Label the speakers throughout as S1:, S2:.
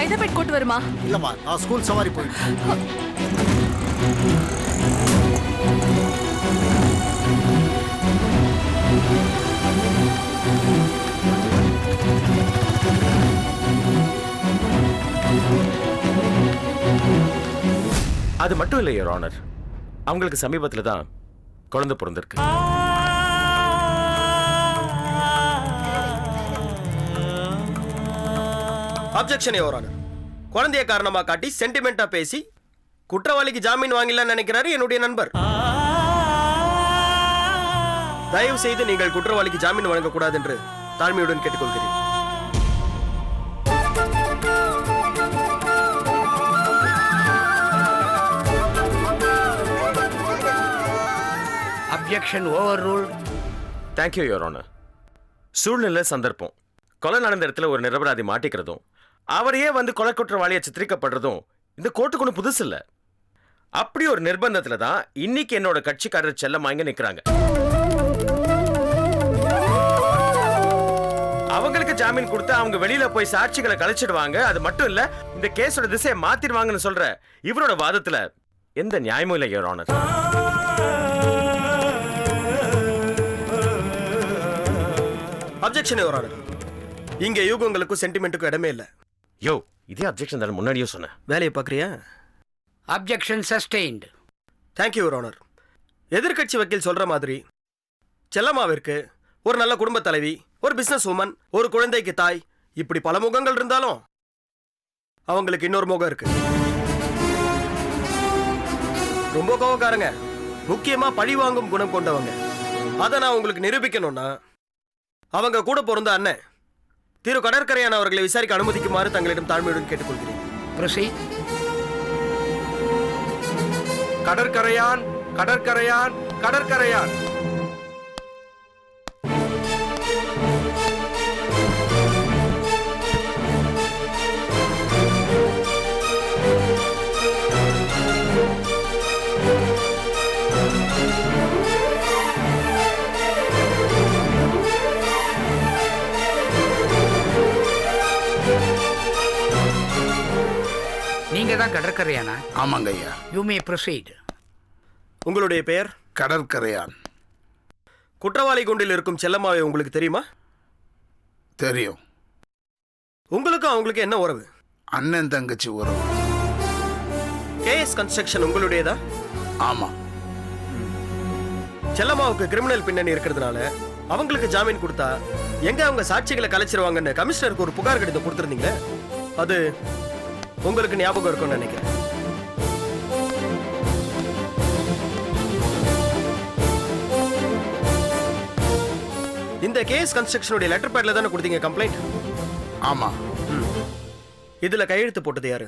S1: ஹைதராபாத் கூட்டு வருமா?
S2: இல்லம்மா, நான் ஸ்கூல் சவாரி போயிட்டேன்.
S3: அது மட்டும் இல்லை யுவர் ஆனர், அவங்களுக்கு சமீபத்தில் தான் குழந்தை பிறந்திருக்கு.
S4: Objection your honour. குழந்தைய காரணமா காட்டி சென்டிமெண்டா பேசி குற்றவாளிக்கு ஜாமீன் வாங்கலாம்னு நினைக்கிறாரு என்னுடைய நண்பர். தயவு செய்து நீங்கள் குற்றவாளிக்கு ஜாமீன் வழங்கக்கூடாது என்று தாழ்மையுடன் கேட்டுக்கொள்கிறேன்.
S5: Objection over ruled.
S3: Thank you your honour. சூழ்நிலை, சந்தர்ப்பம், கொலை நடந்த இடத்துல ஒரு நிரபராதி மாட்டிக்கிறதும் அவரையே வந்து கொலை குற்றவாளியை சித்தரிக்கப்படுறதும் இந்த கோர்ட்டுக்கு ஒன்றும் புதுசு இல்லை. அப்படி ஒரு நிர்பந்தத்துல தான் இன்னைக்கு என்னோட கட்சிக்காரர் செல்லம்மா இங்க நிக்கிறாங்க. அவங்களுக்கு ஜாமீன் கொடுத்து அவங்க வெளியில போய் சாட்சிகளை கழிச்சிடுவாங்க. அது மட்டும் இல்ல, இந்த கேஸோட திசையை மாத்திடுவாங்கன்னு சொல்ற இவரோட வாதத்துல எந்த நியாயமும் இல்லை your honour.
S4: Objection your honour. இங்க யூகங்களுக்கும் சென்டிமெண்ட்டுக்கும் இடமே இல்லை.
S3: யோ, இதே அப்ஜெக்ஷன் தானே முன்னாடியே சொன்னேன்.
S4: வேலையை பார்க்குறியா?
S5: Objection sustained.
S4: Thank you your honour. எதிர்கட்சி வக்கீல் சொல்ற மாதிரி செல்லம்மாவிற்கு ஒரு நல்ல குடும்ப தலைவி, ஒரு பிசினஸ் உமன், ஒரு குழந்தைக்கு தாய், இப்படி பல முகங்கள் இருந்தாலும் அவங்களுக்கு இன்னொரு முகம் இருக்கு. ரொம்ப கோவக்காரங்க, முக்கியமா பழி வாங்கும் குணம் கொண்டவங்க. அதை நான் உங்களுக்கு நிரூபிக்கணும்னா அவங்க கூட பிறந்த அண்ணன் திரு கடற்கரையான் அவர்களை விசாரிக்க அனுமதிக்குமாறு தங்களிடம் தாழ்மையுடன் கேட்டுக்கொள்கிறேன்.
S5: ப்ரொசீட்.
S6: கடற்கரையான், கடற்கரையான், கடற்கரையான்.
S5: நீங்க தான் கடற்கரையானா?
S6: ஆமாங்க ஐயா.
S5: You may proceed.
S4: உங்களுடைய பெயர்?
S6: கடற்கரையான்.
S4: குற்றவாளி குண்டில் இருக்கும் செல்லம்மாவை உங்களுக்கு தெரியுமா?
S6: தெரியும்.
S4: உங்களுக்கும் அவங்களுக்கு என்ன உறவு?
S6: அண்ணன் தங்கச்சி உறவு.
S4: கேஎஸ் கன்ஸ்ட்ரக்ஷன் உங்களுடையதா?
S6: ஆமா.
S4: செல்லம்மாவுக்கு கிரிமினல் பின்னணி இருக்கிறதுனால அவங்களுக்கு ஜாமீன் கொடுத்தா எங்க அவங்க சாட்சிகளை கலைச்சிருவாங்கன்னு கமிஷனருக்கு ஒரு புகார் கடிதம் கொடுத்துருந்தீங்களே, அது உங்களுக்கு ஞாபகம் இருக்கும்னு நினைக்கிறேன். இந்த கேஎஸ் கன்ஸ்ட்ரக்ஷனுடைய லெட்டர் பேட்ல தானே கொடுத்தீங்க கம்ப்ளைண்ட்?
S6: ஆமா.
S4: இதுல கையெழுத்து போட்டது யாரு?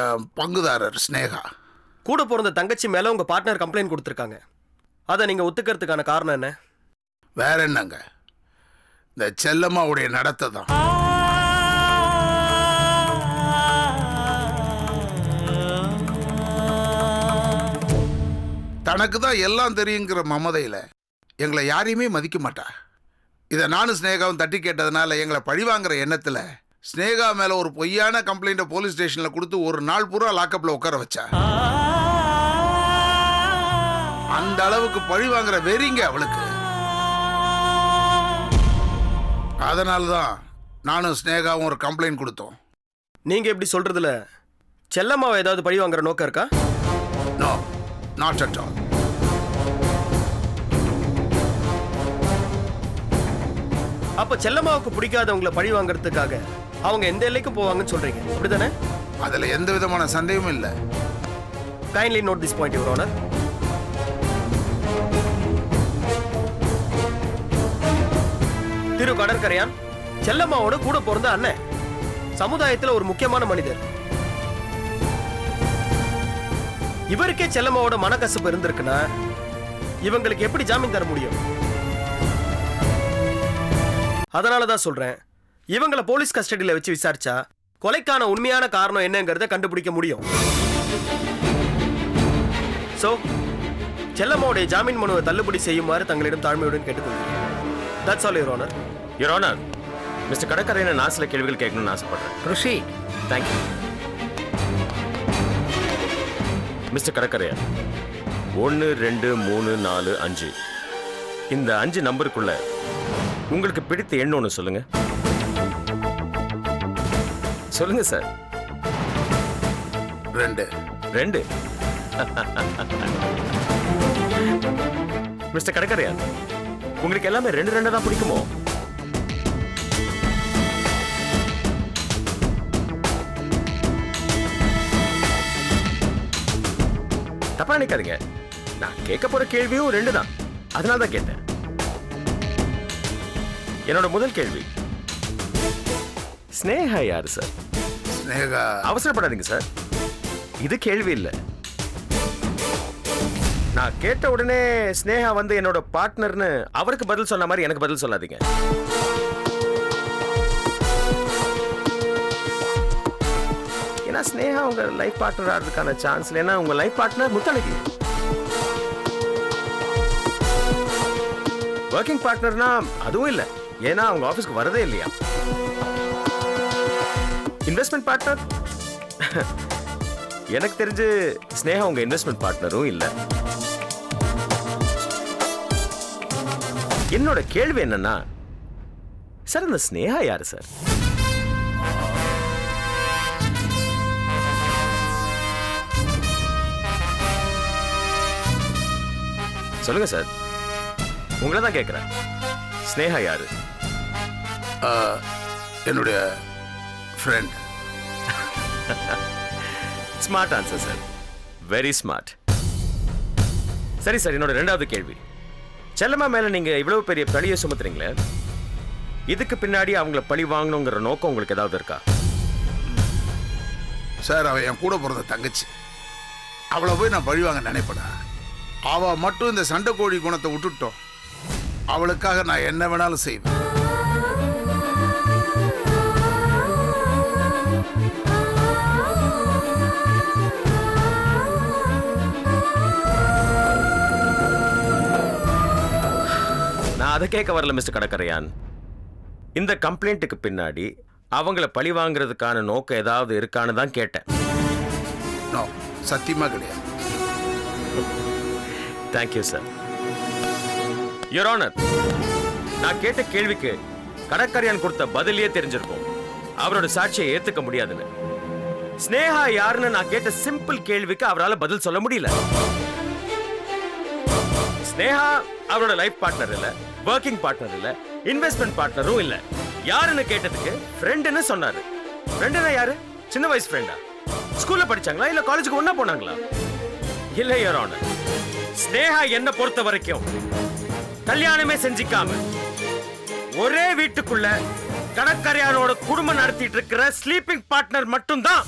S6: என் பங்குதாரர் ஸ்னேகா.
S4: கூட பிறந்த தங்கச்சி மேல உங்க பார்ட்னர் கம்ப்ளைண்ட் கொடுத்துருக்காங்க. அதை நீங்க ஒத்துக்கிறதுக்கான காரணம் என்ன?
S6: வேற என்னங்க, இந்த செல்லம்மாவுடைய நடத்தை தான். தனக்கு தான் எல்லாம் தெரியுங்கிற மமதையில எங்களை யாரையுமே மதிக்க மாட்டா. இதை நானும் ஸ்னேகாவும் தட்டி கேட்டதுனால எங்களை பழிவாங்கிற எண்ணத்துல ஸ்னேகா மேல ஒரு பொய்யான கம்ப்ளைண்ட்டை போலீஸ் ஸ்டேஷன்ல கொடுத்து ஒரு நாள் பூரா லாக்அப்ல உட்கார வச்சா. அந்த அளவுக்கு பழி வாங்குற வெறிங்க அவளுக்கு. அதனாலதான் நானும் ஸ்னேகாவும் ஒரு கம்ப்ளைண்ட் கொடுத்தோம்.
S4: நீங்க எப்படி சொல்றதுல செல்லம்மாவை ஏதாவது பழி வாங்குற நோக்கம் இருக்கா?
S6: No, not at all.
S4: அப்ப செல்லம்மாவுக்கு பிடிக்காதவங்களை பழி வாங்குறதுக்காக அவங்க எந்த எல்லைக்கும் போவாங்கன்னு சொல்றீங்க, அப்படிதானே?
S6: அதுல எந்த விதமான சந்தேகமும் இல்லை.
S4: Kindly note this point your honour. Thiru Kadarkaraiyan செல்லம்மாவோட கூட பிறந்த அண்ணன், சமுதாயத்தில் ஒரு முக்கியமான மனிதர். இவருக்கே செல்லம்மாவோட மனக்கசப்பு இருந்திருக்குன்னா இவங்களுக்கு எப்படி ஜாமீன் தர முடியும்? அதனாலதான் சொல்றேன், இவங்களை போலீஸ் கஸ்டடியில வச்சு விசாரிச்சா கொலைக்கான உண்மையான காரணம் என்னங்கிறத கண்டுபிடிக்க முடியும். சோ செல்லம்மாவுடைய ஜாமீன் மனுவை தள்ளுபடி செய்யுமாறு தங்களிடம் தாழ்மையுடன் கேட்டுக்கொள்கிறேன். That's all, Your Honor.
S3: Your honour, mister கடற்கரையனை நான் சில கேள்விகள் கேட்கணும்னு ஆசைப்படுறேன்.
S5: ப்ரொசீட்.
S3: தேங்க்யூ. மிஸ்டர் கடற்கரையா, 1 2 3 4 5 இந்த 5 நம்பருக்குள்ள உங்களுக்கு பிடித்த எண் ஒன்று சொல்லுங்க. சொல்லுங்க சார்.
S6: 2.
S3: 2. மிஸ்டர் கடற்கரையா, உங்களுக்கு எல்லாமே 2 2 தான் பிடிக்குமோ? தப்பா நினைக்காதீங்க, நான் கேட்க போற கேள்வியும் 2 தான், அதனால தான் கேட்டேன். என்னோட முதல் கேள்வி, ஸ்னேகா யாரு சார்?
S6: ஸ்னேகா
S3: அவசரப்படாதீங்க சார், இது கேள்வி இல்ல. நான் கேட்ட உடனே ஸ்னேகா வந்து என்னோட பார்ட்னர்னு அவருக்கு பதில் சொன்ன மாதிரி எனக்கு பதில் சொல்லாதீங்க. ஏன்னா ஸ்னேகா உங்க லைஃப் பார்ட்னர் ஆகிறதுக்கான சான்ஸ் இல்லைன்னா உங்க லைஃப் பார்ட்னர் முத்தழகி. ஒர்க்கிங் பார்ட்னர்னா அதுவும் இல்ல, ஏன்னா அவங்க ஆபீஸ்க்கு வரதே இல்லையா. இன்வெஸ்ட்மெண்ட் பார்ட்னர் எனக்கு தெரிஞ்சு ஸ்னேகா உங்க இன்வெஸ்ட்மெண்ட் பார்ட்னரும் இல்ல. என்னோட கேள்வி என்னன்னா சார், இந்த ஸ்னேகா யாரு சார்? சொல்லுங்க சார், உங்களை தான் கேட்கிறேன். ஸ்னேகா யாரு?
S6: என்னுடைய friend.
S3: Smart answer sir, very smart. சரி சார், என்னோட 2வது கேள்வி, செல்லம்மா மேல நீங்க இவ்வளவு பெரிய பழியை சுமத்துறீங்களே, இதுக்கு பின்னாடி அவங்கள பழி வாங்கணுங்கிற நோக்கம் உங்களுக்கு ஏதாவது இருக்கா?
S6: சார், அவன் என் கூட பிறந்த தங்கச்சி, அவளை போய் நான் பழி வாங்க நினைப்படா. அவ மட்டும் இந்த சண்டை கோழி குணத்தை விட்டுட்டோம், அவளுக்காக நான் என்ன வேணாலும் செய்வேன்.
S3: நான் அதை கேட்க வரல மிஸ்டர் கடற்கரையான். இந்த கம்ப்ளைண்ட்டுக்கு பின்னாடி அவங்கள பழி வாங்குறதுக்கான நோக்கம் ஏதாவது இருக்கான்னு தான் கேட்டேன்.
S6: நோ, சத்தியமா கிடையாது.
S3: Thank you sir. யுவர் ஆனர், நான் கேட்ட கேள்விக்கு கடற்கரையான் கொடுத்த பதிலே தெரிஞ்சிருக்கும் அவரோட சாட்சியை ஏத்துக்க முடியாதுன்னு. ஸ்னேகா யாருன்னு நான் கேட்ட சிம்பிள் கேள்விக்கு அவரால் பதில் சொல்ல முடியல. ஸ்னேகா அவரோட லைஃப் பார்ட்னர் இல்ல, ஒர்க்கிங் பார்ட்னர் இல்ல, இன்வெஸ்ட்மெண்ட் பார்ட்னரும் இல்ல. யாருன்னு கேட்டதுக்கு ஃப்ரெண்டுன்னு சொன்னாரு. ஃப்ரெண்டுனா யாரு? சின்ன வயசு ஃப்ரெண்டா? ஸ்கூல்ல படிச்சாங்களா இல்ல காலேஜுக்கு ஒண்ணா போனாங்களா? இல்ல யுவர் ஆனர், ஸ்னேகா என்ன பொறுத்த வரைக்கும் கல்யாணமே செஞ்சிக்காம ஒரே வீட்டுக்குள்ள கடற்கரையானோட குடும்பம் நடத்திட்டு இருக்கிற ஸ்லீப்பிங் பார்ட்னர் மட்டும்தான்.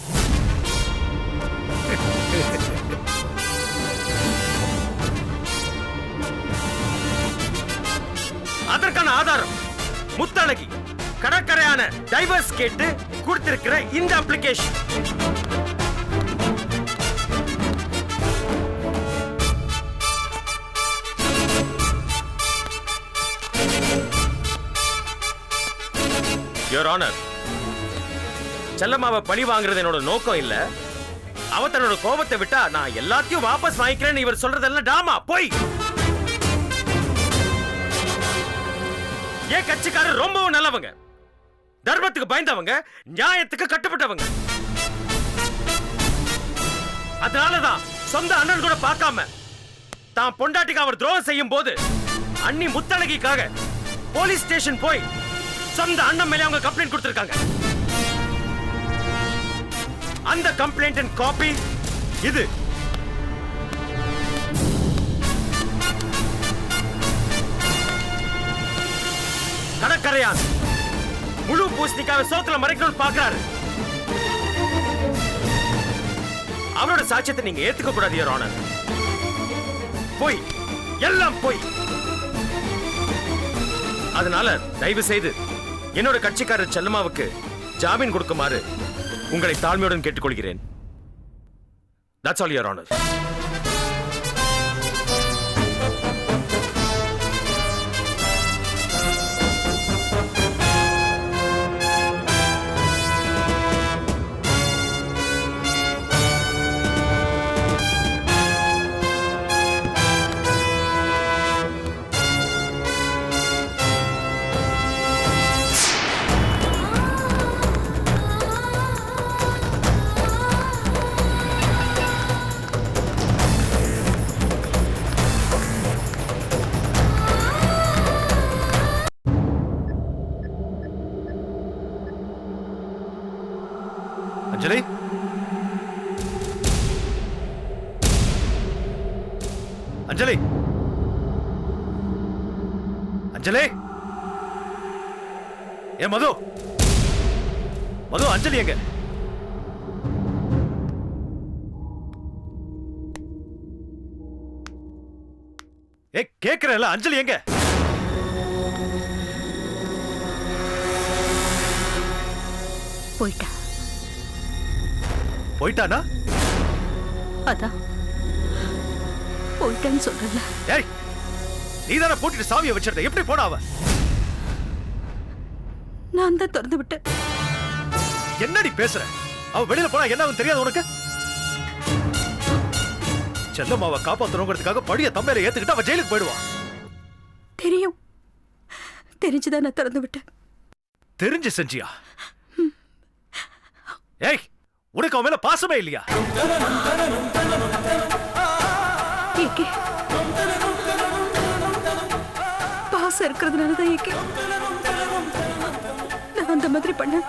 S3: அதற்கான ஆதாரம் முத்தழகி கடற்கரையான டைவர்ஸ் கேட்டு கொடுத்திருக்கிற இந்த அப்ளிகேஷன். யுவர் ஆனர், செல்லம்மாவை பழி வாங்குறது என்னோட நோக்கம் இல்ல. அவ தன்னோட கோபத்தை விட்டா நான் எல்லாத்தையும் வாபஸ் வாங்கிக்கிறேன்னு இவர் சொல்றதெல்லாம் டாமா, போய். ஏன் கட்சிக்காரர் ரொம்பவும் நல்லவங்க, தர்மத்துக்கு பயந்தவங்க, நியாயத்துக்கு கட்டுப்பட்டவங்க. அதனாலதான் சொந்த அண்ணன் கூட பார்க்காம தான் பொண்டாட்டிக்கு அவர் துரோகம் செய்யும் போது அண்ணி முத்தழகிக்காக போலீஸ் ஸ்டேஷன் போய் சொந்த அண்ணன் மேலே அவங்க கம்ப்ளைண்ட் கொடுத்திருக்காங்க. அந்த கம்ப்ளைண்ட் காப்பி இது. கடற்கரையான் முழு பூசணிக்காவை சோத்துல மறைக்கணும்னு பார்க்கிறாரு. அவரோட சாட்சியத்தை நீங்க ஏத்துக்க கூடாது யுவர் ஆனர். போய், எல்லாம் போய். அதனால தயவு செய்து என்னோட கட்சிக்காரர் செல்லம்மாவுக்கு ஜாமீன் கொடுக்குமாறு உங்களை தாழ்மையுடன் கேட்டுக்கொள்கிறேன். That's all, Your Honor.
S1: அஞ்சலி அஞ்சலி ஏ மது மது அஞ்சலி எங்க ஏ கேக்குறல அஞ்சலி எங்க
S7: போயிட்டா.
S1: போயிட்டானா
S7: அதான் போயிட்டான்னு சொல்றல.
S1: ஏய் நீதானே போட்டுட்டு சாவியை வச்சிருந்த எப்படி போனா அவ
S7: நான் தான் திறந்து விட்டேன்.
S1: என்னடி பேசுற அவ வெளியில போனா என்ன ஆகும் தெரியாது உனக்கு செல்லம்மாவை காப்பாத்தணுங்கிறதுக்காக படிய தம்பையில ஏத்துக்கிட்டு அவ ஜெயிலுக்கு போயிடுவா
S7: தெரியும். தெரிஞ்சுதான் நான் திறந்து விட்டேன்.
S1: தெரிஞ்சு செஞ்சியா ஏய் உனக்கு அவன் மேல பாசமே இல்லையா
S7: ஏகே பாசம் இருக்கிறதுனாலதான் ஏகே நான் அந்த மாதிரி பண்ணேன்.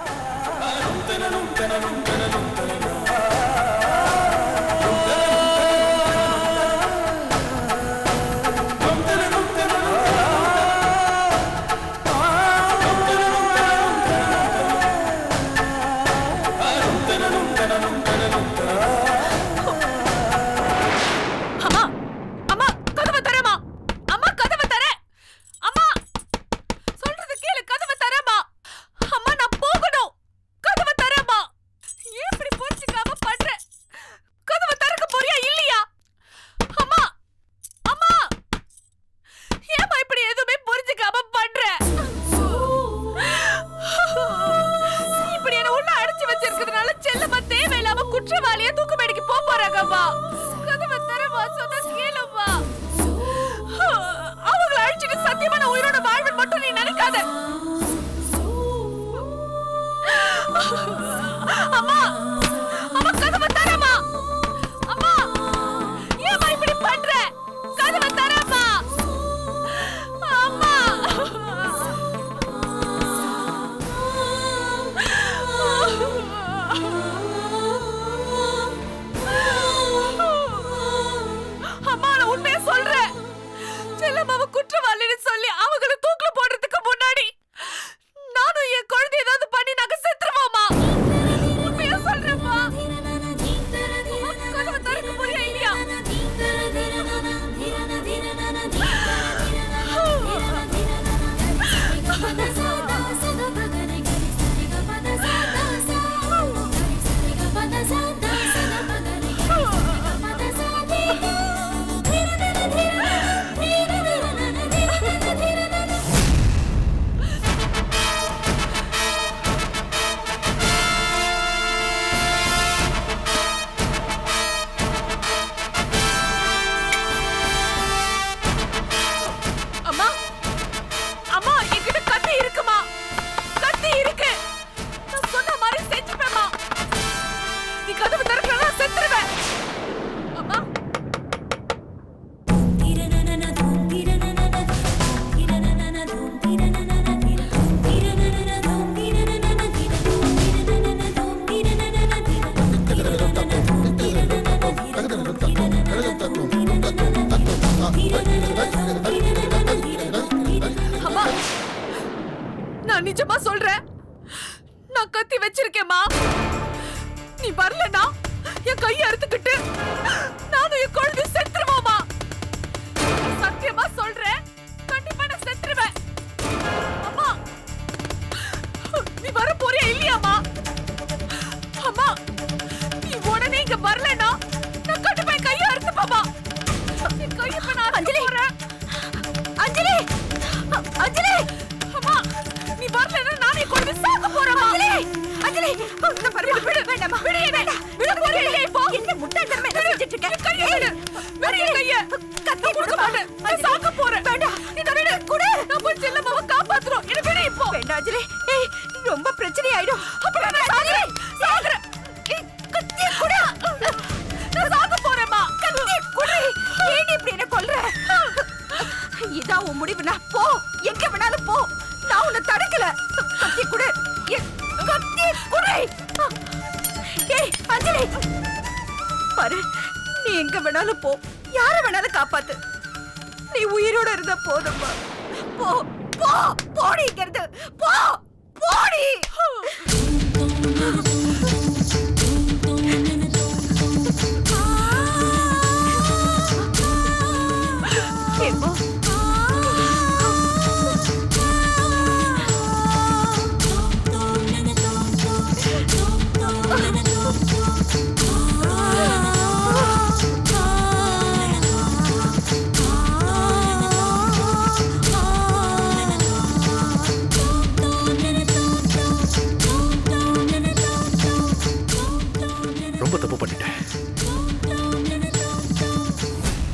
S7: நான் நிஜமா சொல்றேன். நான் கத்தி வச்சிருக்கேம்மா. நீ வரலனா என் கையை அறுத்துக்கிட்டு நானும் என் குழந்தை செத்துருவோமா? சத்தியமா சொல்றேன், கண்டிப்பா நான் செத்துருவேன். அம்மா நீ வர போறியா இல்லையாமா? அம்மா நீ உடனே இங்க வரலனா நான் கண்டிப்பா என் கையை அறுத்துப்பேம்மா. என் கையை இப்ப நான் அறுத்து போறேன். அஞ்சலி அஞ்சலி அம்மா நீ வரலனா நானே கொண்டு சாக போறேம்மா. அஞ்சலி இந்த பரவாயில்லை விடு. வேண்டாம்மா விடு. வேண்டாம் விட போறியா இப்போ? என்ன முட்டாள்தனமா என்ன செஞ்சிட்டு இருக்க? கையை விடு. வெறிய கையை கத்தி போட மாட்டேன். நான் சாக போறேன். வேண்டாம் இந்த விடு குடு. நான் போய் செல்லம்மாவை காப்பாத்துறோம். என்ன விடு இப்போ. வேண்டாம் அஞ்சலி. ஏய் ரொம்ப பிரச்சனை ஆயிடும். அப்புறம் நான் சாகுறேன். ஏய் கத்தி குடு. நான் சாக போறேம்மா. கத்தி குடு. ஏன் இப்படி என்ன கொல்ற? இதான் உன் முடிவுனா போ. எங்க வேணாலும் போ. நான் உன்னை தடுக்கல. கத்தி குடு. கத்தி குடு. ஏய் அஞ்சலி பாரு, நீ எங்க வேணாலும் போ. யார வேணாலும் காப்பாத்து. நீ உயிரோட இருந்தா போதும்மா. போ போ போடி இங்கிருந்து. போ போடி. ஏம்மா
S1: ரொம்ப தப்பு பண்ணிட்டேன்.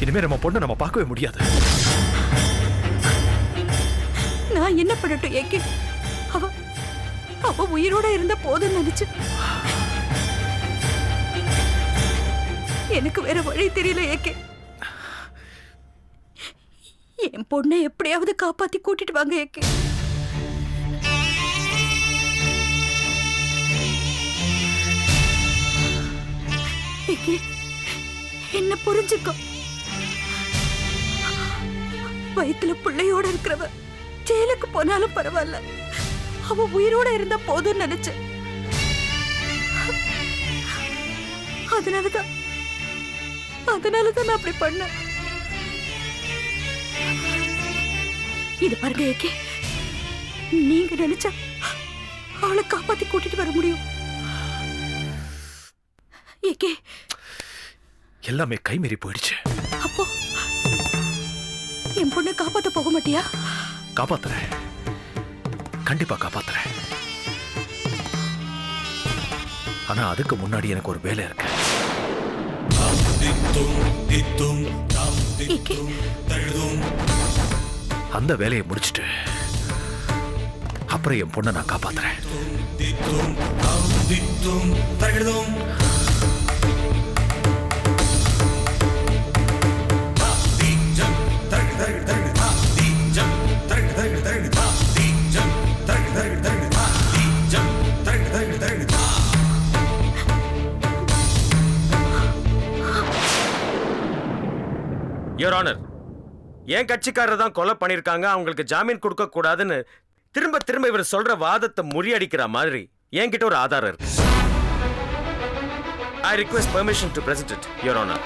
S1: இனிமே நம்ம பொண்ணை நம்ம பார்க்கவே முடியாது.
S7: நான் என்ன பண்ணட்டும் ஏகே? அவ உயிரோட இருந்த போதும் நினைச்சு எனக்கு வேற வழி தெரியல ஏகே. என் பொண்ணை எப்படியாவது காப்பாத்தி கூட்டிட்டு வாங்க ஏகே. ஏகே, என்ன புரிஞ்சுக்கோ. வயித்துல பிள்ளையோட இருக்கிறவ ஜெயிலுக்கு போனாலும் பரவாயில்ல, அவ உயிரோட இருந்தா போதும் நினைச்சு. அதனாலதான் நான் அப்படி பண்ணேன். இது பாருங்க ஏகே, நீங்க நினைச்சா அவளை காப்பாத்தி கூட்டிட்டு வர முடியும் ஏகே.
S1: எல்லாமே கைமீறி போயிடுச்சு.
S7: அப்போ என் பொண்ணை காப்பாத்த போக மாட்டியா?
S1: காப்பாத்துறேன், கண்டிப்பா காப்பாத்துறேன். ஆனா அதுக்கு முன்னாடி எனக்கு ஒரு வேலை இருக்கு.
S7: ஏகே,
S1: அந்த வேலையை முடிச்சிட்டு அப்புறம் என் பொண்ணை நான் காப்பாத்துறேன்.
S3: யுவர் ஆனர், என் கட்சிக்காரர் தான் கொலை பண்ணிருக்காங்க, அவங்களுக்கு ஜாமீன் கொடுக்க கூடாதுன்னு திரும்ப திரும்ப இவர் சொல்ற வாதத்தை முறியடிக்கிற மாதிரி என்கிட்ட ஒரு ஆதாரம் இருக்கு. I request permission to present it, Your Honor.